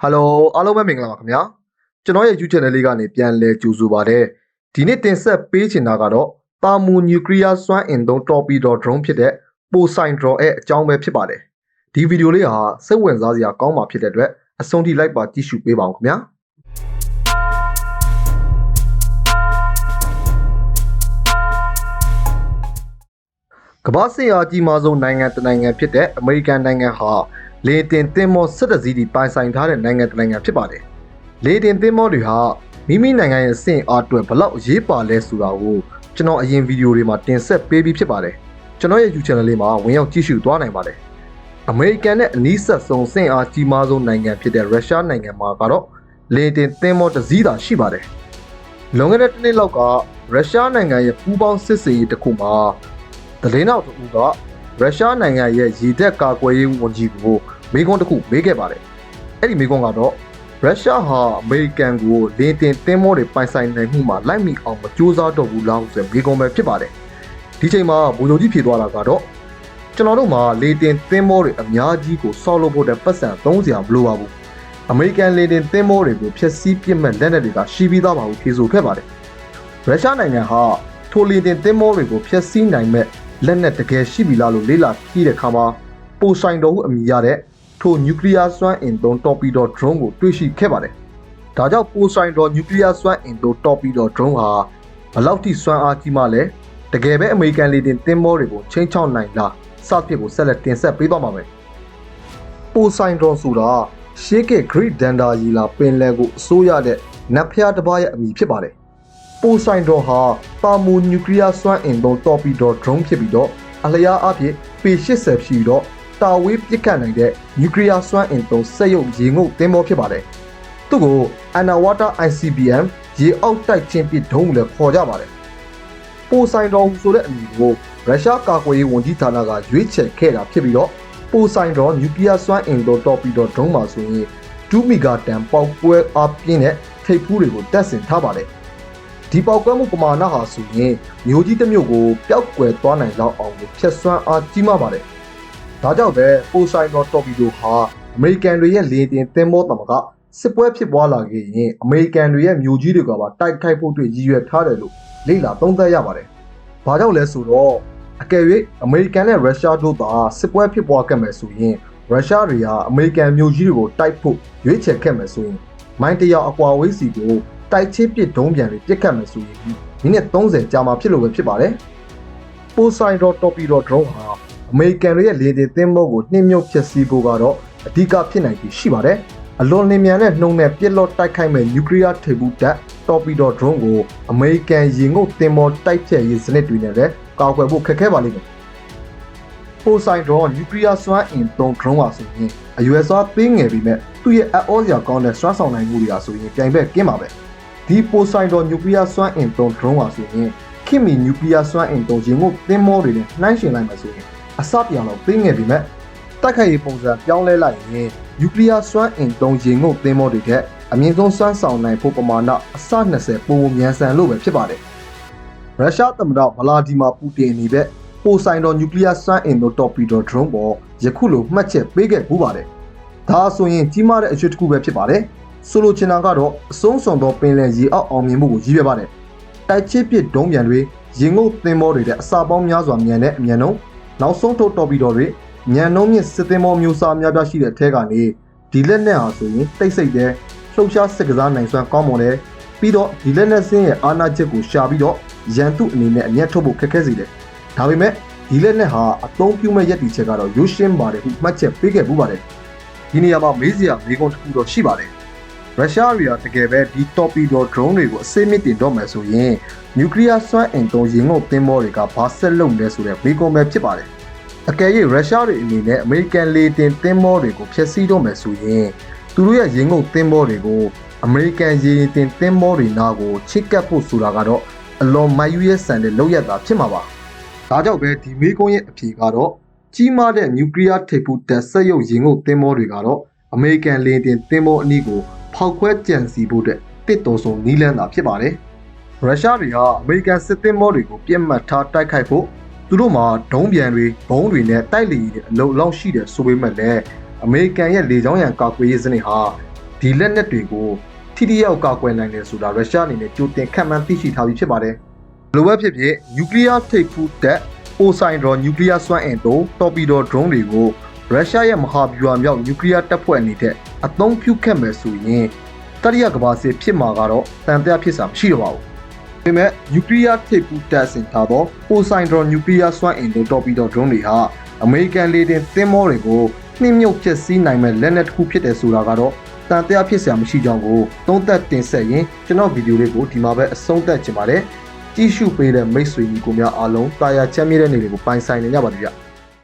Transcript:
Hello အားလုံးပဲမင်္ဂလာပါခင်ဗျာကျွန်တော်ရဲ့ YouTube channel လေးကနေပြန်လည်ကြိုဆိုပါရစေဒီနေ့တင်ဆက်ပေးချင်တာကတော့တာမူနျူကလ িয়ার စွမ်းအင်သုံး Torpedo Drone ဖြစ်တဲ့ Poseidon ရဲ့အကြောင်းပဲဖြစ်ပါတယ်ဒီဗီဒီယိုလေးဟာစိတ်ဝင်စားစရာကောင်းပါဖြစ်တဲ့အတွက်အဆုံးထိလိုက်ပါကြည့်ရှုပေးပါဦးခင်ဗျာကမ္ဘာစစ်ရာကြီးမားဆုံးနိုင်ငံတစ်နိုင်ငံဖြစ်တဲ့အမေရိကန်နိုင်ငံဟာလေတင်သင်္ဘော17စီးတီပိုင်ဆိုင်ထားတဲ့နိုင်ငံတစ်နိုင်ငံဖြစ်ပါတယ်။လေတင်သင်္ဘောတွေဟာမိမိနိုင်ငံရဲ့စင်အားအတွက်ဘလောက်အရေးပါလဲဆိုတာကိုကျွန်တော်အရင်ဗီဒီယိုတွေမှာတင်ဆက်ပေးပြီးဖြစ်ပါတယ်။ကျွန်တော်ရဲ့ YouTube channel လေးမှာဝင်ရောက်ကြည့်ရှုသွားနိုင်ပါတယ်။အမေရိကန်နဲ့အနီးဆက်ဆုံးစင်အားကြီးမားဆုံးနိုင်ငံဖြစ်တဲ့ရုရှားနိုင်ငံမှာကတော့လေတင်သင်္ဘောတစ်စီးသာရှိပါတယ်။လွန်ခဲ့တဲ့တစ်နှစ်လောက်ကရုရှားနိုင်ငံရဲ့ပူးပေါင်းစစ်စေးရေးတစ်ခုမှာသတင်းနောက်တစ်ဦးကရုရှားနိုင်ငံရဲ့ရေတပ်ကာကွယ်ရေးဝန်ကြီးကိုမေးခွန်းတစ်ခုမေးခဲ့ပါတယ်။အဲ့ဒီမေးခွန်းကတော့ရုရှားဟာအမေရိကန်ကိုလေတင်သင်္ဘောတွေပိုင်ဆိုင်နိုင်မှုမှာလိုက်မိအောင်မကြိုးစားတော့ဘူးလားဆိုတဲ့မေးခွန်းပဲဖြစ်ပါတယ်။ဒီချိန်မှာဗိုလ်ချုပ်ကြီးဖြေသွားတာကတော့ကျွန်တော်တို့မှာလေတင်သင်္ဘောတွေအများကြီးကိုဆောက်လုပ်ဖို့တဲ့ပတ်စံသုံးစရာမလိုပါဘူး။အမေရိကန်လေတင်သင်္ဘောတွေကိုဖျက်ဆီးပစ်မဲ့လက်နက်တွေကရှိပြီးသားပါဘူးဖြေဆိုခဲ့ပါတယ်။ရုရှားနိုင်ငံဟာထိုလေတင်သင်္ဘောတွေကိုဖျက်ဆီးနိုင်မဲ့လက်နက်တကယ်ရှိပြီလားလို့လေ့လာကြည့်တဲ့အခါမှာပိုဆိုင်တော်ဟုအမည်ရတဲ့ထိုနျူကလ িয়ার စွမ်းအင်သုံး Torpedo Drone ကိုတွေ့ရှိခဲ့ပါတယ်။ဒါကြောင့်ပိုဆိုင်တော်နျူကလ িয়ার စွမ်းအင်သုံး Torpedo Drone ဟာဘလောက်ထိစွမ်းအားကြီးမှလဲတကယ်ပဲအမေရိကန်လေတင်သင်္ဘောတွေကိုချိန်ချောက်နိုင်လားစသဖြင့်ကိုဆက်လက်တင်ဆက်ပေးသွားပါမယ်။ပိုဆိုင်တော်ဆိုတာရှေးက Great ဒန်ဒါရီလာပင်လယ်ကိုအစိုးရတဲ့နတ်ဖျားတစ်ပါးရဲ့အမည်ဖြစ်ပါတယ်။ပိုဆိုင်တော်ဟာတာမူနျူကလ িয়ার စွမ်းအင်သုံး Torpedo Drone ဖြစ်ပြီးတော့အလျားအဖြစ်ပေ80ရှိပြီးတော့တာဝေးပစ်ခတ်နိုင်တဲ့နျူကလ িয়ার စွမ်းအင်သုံးစက်ရုပ်ရေငုပ်သင်္ဘောဖြစ်ပါတယ်။သူ့ကို Underwater ICBM ရေအောက်တိုက်ချင်းပစ်ဒုံးလည်းခေါ်ကြပါတယ်။ပိုဆိုင်တော်ဆိုတဲ့အမည်ကိုရုရှားကာကွယ်ရေးဝန်ကြီးဌာနကရွေးချယ်ခဲ့တာဖြစ်ပြီးတော့ပိုဆိုင်တော်နျူကလ িয়ার စွမ်းအင်သုံး Torpedo Drone မှာဆိုရင်2မီဂါတန်ပေါက်ကွဲအားပြင်းတဲ့ထိပ်ဖူးတွေကိုတပ်ဆင်ထားပါတယ်။ဒီပေါက်ကွဲမှုပမာဏဟာဆိုရင်မျိုးကြီးတစ်မျိုးကိုပျောက်ကွယ်သွားနိုင်လောက်အောင်ဖျက်ဆွမ်းအားကြီးမားပါတယ်။ဒါကြောင့်ပဲပိုဆိုင်တော်တော်ပီဒိုဟာအမေရိကန်တွေရဲ့လေတင်သင်္ဘောတမကစစ်ပွဲဖြစ်ပွားလာခဲ့ရင်အမေရိကန်တွေရဲ့မျိုးကြီးတွေကပါတိုက်ခိုက်ဖို့အတွက်ရည်ရွယ်ထားတယ်လို့လေ့လာသုံးသပ်ရပါတယ်။ဘာကြောင့်လဲဆိုတော့အကယ်၍အမေရိကန်နဲ့ရုရှားတို့သာစစ်ပွဲဖြစ်ပွားခဲ့မယ်ဆိုရင်ရုရှားတွေဟာအမေရိကန်မျိုးကြီးတွေကိုတိုက်ဖို့ရွေးချယ်ခဲ့မယ်ဆိုရင်မိုင်းတရာအကွာဝေးစီကိုတိုက်ချင်းပစ်ဒုံးပြန်တွေပြစ်ခတ်မယ်ဆိုရင်မိနစ်30ကြာမှဖြစ်လို့ပဲဖြစ်ပါတယ်။ Poseidon Torpedo Drone ဟာအမေရိကန်ရဲ့လေတင်သင်္ဘောကိုနှင်းမြုပ်ဖျက်ဆီးဖို့ကတော့အဓိကဖြစ်နိုင်ပြီးရှိပါတယ်။အလွန်လင်းမြန်တဲ့နှုံနဲ့ပြစ်လော့တိုက်ခိုက်မဲ့နျူကလ িয়ার ထိပ်ဖူးတပ် Torpedo Drone ကိုအမေရိကန်ရေငုပ်သင်္ဘောတိုက်ဖြတ်ရေးစနစ်တွေနဲ့လည်းကာကွယ်ဖို့ခက်ခဲပါလိမ့်မယ်။ Poseidon နျူကလ িয়ার စွမ်းအင်သုံး drone ပါဆိုရင်အရွယ်စားသေးငယ်ပြီးမဲ့သူ့ရဲ့အအောစရာကောင်းတဲ့စွမ်းဆောင်နိုင်မှုတွေဟာဆိုရင်ပြိုင်ဘက်ကင်းပါပဲ။ဒီပိုဆိုင်တော်နျူကလ িয়ার စွမ်းအင်သုံး drone ပါဆိုရင်ခင်မီနျူကလ িয়ার စွမ်းအင်သုံးရေငုပ်သင်္ဘောတွေနဲ့နှိုင်းယှဉ်လိုက်မှဆိုရင်အစပြောင်တော့သိငယ်ပြီမဲ့တိုက်ခိုက်ရေးပုံစံပြောင်းလဲလိုက်ရင်နျူကလ িয়ার စွမ်းအင်သုံးရေငုပ်သင်္ဘောတွေကအမြင့်ဆုံးစွမ်းဆောင်နိုင်ဖို့ပမာဏအစ20ပိုမြန်ဆန်လို့ပဲဖြစ်ပါတယ်။ရုရှားသမ္မတဗလာဒီမာပူတင်အနေနဲ့ပိုဆိုင်တော်နျူကလ িয়ার စွမ်းအင်သုံး Torpedo Drone ပေါ်ယခုလိုမှတ်ချက်ပေးခဲ့ပူးပါတယ်။ဒါဆိုရင်ကြီးမားတဲ့အရွေးတစ်ခုပဲဖြစ်ပါတယ်။ဆိုလိုချင်တာကတော့အဆုံးစွန်သောပင်လယ်ရေအောက်အောင်မြင်မှုကိုရည်ရွယ်ပါတယ်။တိုက်ချစ်ပစ်ဒုံးပြန်တွေရေငုပ်သင်္ဘောတွေတဲ့အစာပေါင်းများစွာမြန်တဲ့အမြန်နှုန်းနောက်ဆုံးထုတ်တော်ပီဒိုတွေမြန်နှုန်းမြင့်စစ်သင်္ဘောမျိုးစားများပြားရှိတဲ့အထက်ကနေဒီလက်နက်ဟာဆိုရင်တိတ်ဆိတ်တဲ့လှုပ်ရှားစစ်ကစားနိုင်စွမ်းကောင်းမွန်တယ်ပြီးတော့ဒီလက်နက်စင်းရဲ့အာဏာချက်ကိုရှာပြီးတော့ရန်သူအနေနဲ့အမျက်ထုတ်ဖို့ခက်ခဲစေတယ်။ဒါပေမဲ့ဒီလက်နက်ဟာအသုံးပြုမဲ့ရည်တည်ချက်ကတော့ရိုးရှင်းပါတယ်ဟုမှတ်ချက်ပေးခဲ့ပူးပါတယ်။ဒီနေရာမှာမေးစရာမေးခွန်းတစ်ခုတော့ရှိပါတယ်။ရုရှားတွေကတကယ်ပဲဒီ Torpedo Drone တွေကိုအစိမ့်မြင့်တင်တော့မယ်ဆိုရင်နျူကလ িয়ার စွမ်းအင်သုံးရေငုပ်သင်္ဘောတွေကဘာဆက်လုပ်လဲဆိုတဲ့မေးခွန်းပဲဖြစ်ပါတယ်။အကယ်၍ရုရှားတွေအနေနဲ့အမေရိကန်လေတင်သင်္ဘောတွေကိုဖျက်ဆီးတော့မယ်ဆိုရင်သူတို့ရဲ့ရေငုပ်သင်္ဘောတွေကိုအမေရိကန်ရေတင်သင်္ဘောတွေနာကိုချစ်ကပ်ဖို့ဆိုတာကတော့အလွန်မိုက်ယူရဲ့ဆန်တဲ့လောက်ရတာဖြစ်မှာပါ။ဒါကြောင့်ပဲဒီမေးခွန်းရဲ့အဖြေကတော့ကြီးမားတဲ့နျူကလ িয়ার ထိပ်ဖူးတပ်စက်ရုပ်ရေငုပ်သင်္ဘောတွေကတော့အမေရိကန်လေတင်သင်္ဘောအနည်းကိုဖောက်ခွဲကြံစီဖို့တဲ့တစ်တော်ဆုံးနီးလန်းတာဖြစ်ပါတယ်။ရုရှားတွေဟာအမေရိကန်စစ်သင်္ဘောတွေကိုပြစ်မှတ်ထားတိုက်ခိုက်ဖို့သူတို့မှာဒုံးပြန်တွေဘုံးတွေနဲ့တိုက်လေတွေအလုံလောက်ရှိတယ်ဆိုပေမဲ့လည်းအမေရိကန်ရဲ့လေကြောင်းရန်ကာကွယ်ရေးစနစ်ဟာ ဒီလက်နက်တွေကိုထိထိရောက်ကာကွယ်နိုင်တယ်ဆိုတာရုရှားအနေနဲ့ကြိုတင်ခန့်မှန်းသိရှိထားပြီးဖြစ်ပါတယ်။လိုပဲဖြစ်ဖြစ်နျူကလ িয়ার ထိပ်ဖူးတပ် Poseidon နျူကလ িয়ার စွမ်းအင်သုံး Torpedo drone တွေကိုရုရှားရဲ့မဟာဗျူဟာမြောက်နျူကလ িয়ার တပ်ဖွဲ့အနေနဲ့အသုံးပြုခဲ့မယ်ဆိုရင်တတိယကမ္ဘာစစ်ဖြစ်မှာကတော့တန်တရားဖြစ်စာမရှိတော့ပါဘူး။ဒါပေမဲ့နျူကလ িয়ার ထိပ်ဖူးတပ်ဆင်ထားသော Poseidon နျူကလ িয়ার စွမ်းအင်သုံး Torpedo drone တွေဟာအမေရိကန်လေတင်သင်္ဘောတွေကိုနှင်းမြုပ်ဖျက်ဆီးနိုင်မဲ့လက်နက်တစ်ခုဖြစ်တယ်ဆိုတာကတော့တန်တရားဖြစ်စရာမရှိကြောင်းကိုသုံးသပ်တင်ဆက်ရင်ကျွန်တော်ဗီဒီယိုလေးကိုဒီမှာပဲအဆုံးသတ်ချင်ပါတယ်ကြည့်ရှုပေးတဲ့မိတ်ဆွေညီကိုများအားလုံးတာယာချမ်းမြေ့တဲ့နေ့တွေကိုပိုင်ဆိုင်နေကြပါသည်ဗျ